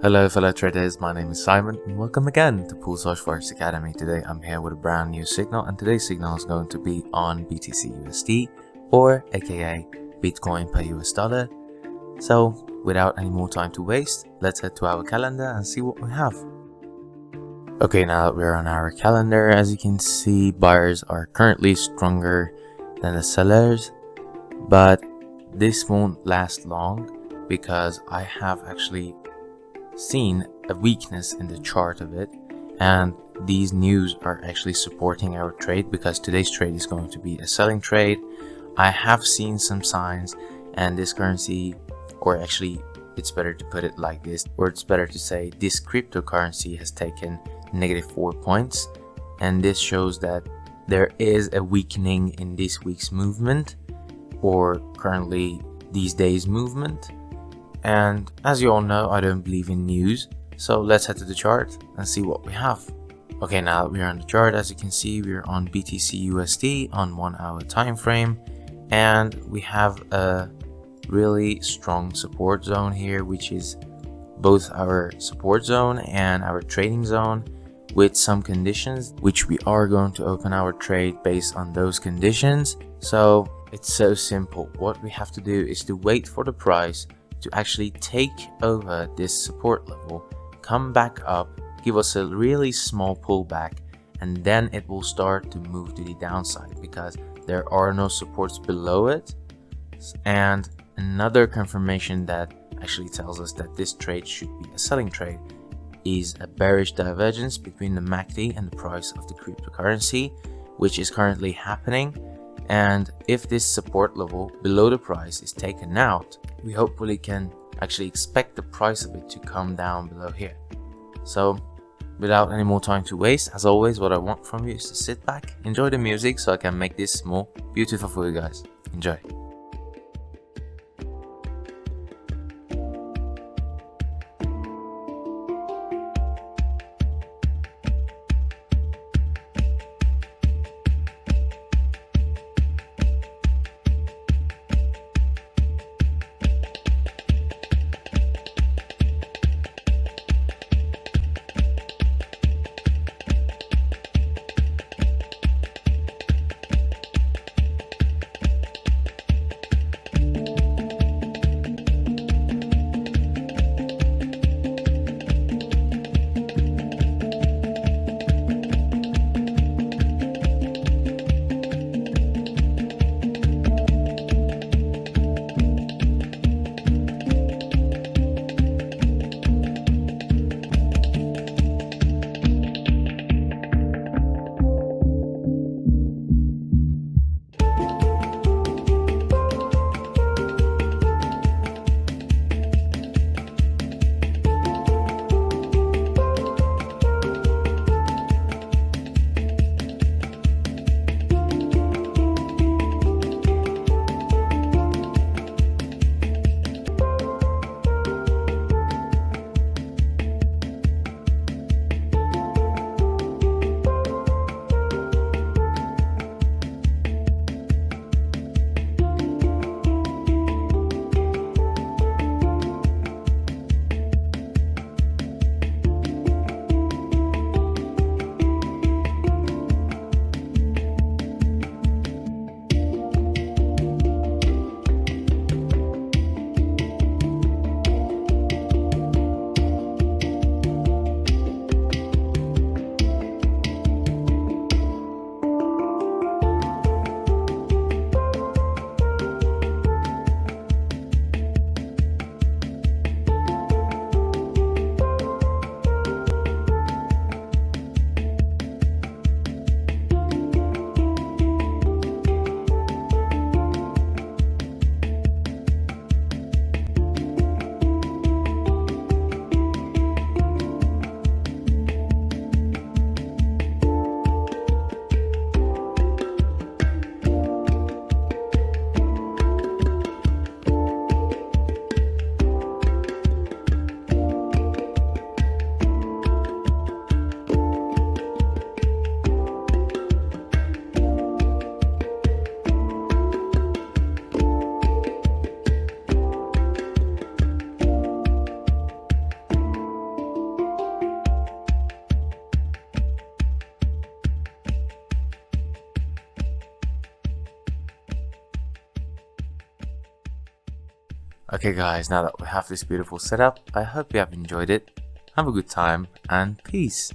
Hello fellow traders, my name is Simon and welcome again to Porsaj Forex Academy. Today I'm here with a brand new signal, and today's signal is going to be on BTCUSD, or aka Bitcoin per US dollar. So without any more time to waste, let's head to our calendar and see what we have. Okay, now that we're on our calendar, as you can see, buyers are currently stronger than the sellers, but this won't last long because I have actually seen a weakness in the chart of it, and these news are actually supporting our trade because today's trade is going to be a selling trade. I have seen some signs, and this currency, or actually it's better to put it like this, or it's better to say this cryptocurrency has taken -4 points, and this shows that there is a weakening in this week's movement, or currently these days movement. And as you all know, I don't believe in news, so let's head to the chart and see what we have. Okay, now that we're on the chart, as you can see, we're on BTCUSD on 1 hour time frame, and we have a really strong support zone here, which is both our support zone and our trading zone, with some conditions which we are going to open our trade based on those conditions. So it's so simple. What we have to do is to wait for the price to actually take over this support level, come back up, give us a really small pullback, and then it will start to move to the downside because there are no supports below it. And another confirmation that actually tells us that this trade should be a selling trade is a bearish divergence between the MACD and the price of the cryptocurrency, which is currently happening. And if this support level below the price is taken out, we hopefully can actually expect the price of it to come down below here. So without any more time to waste, as always, what I want from you is to sit back, enjoy the music so I can make this more beautiful for you guys. Enjoy. Okay guys, now that we have this beautiful setup, I hope you have enjoyed it. Have a good time and peace.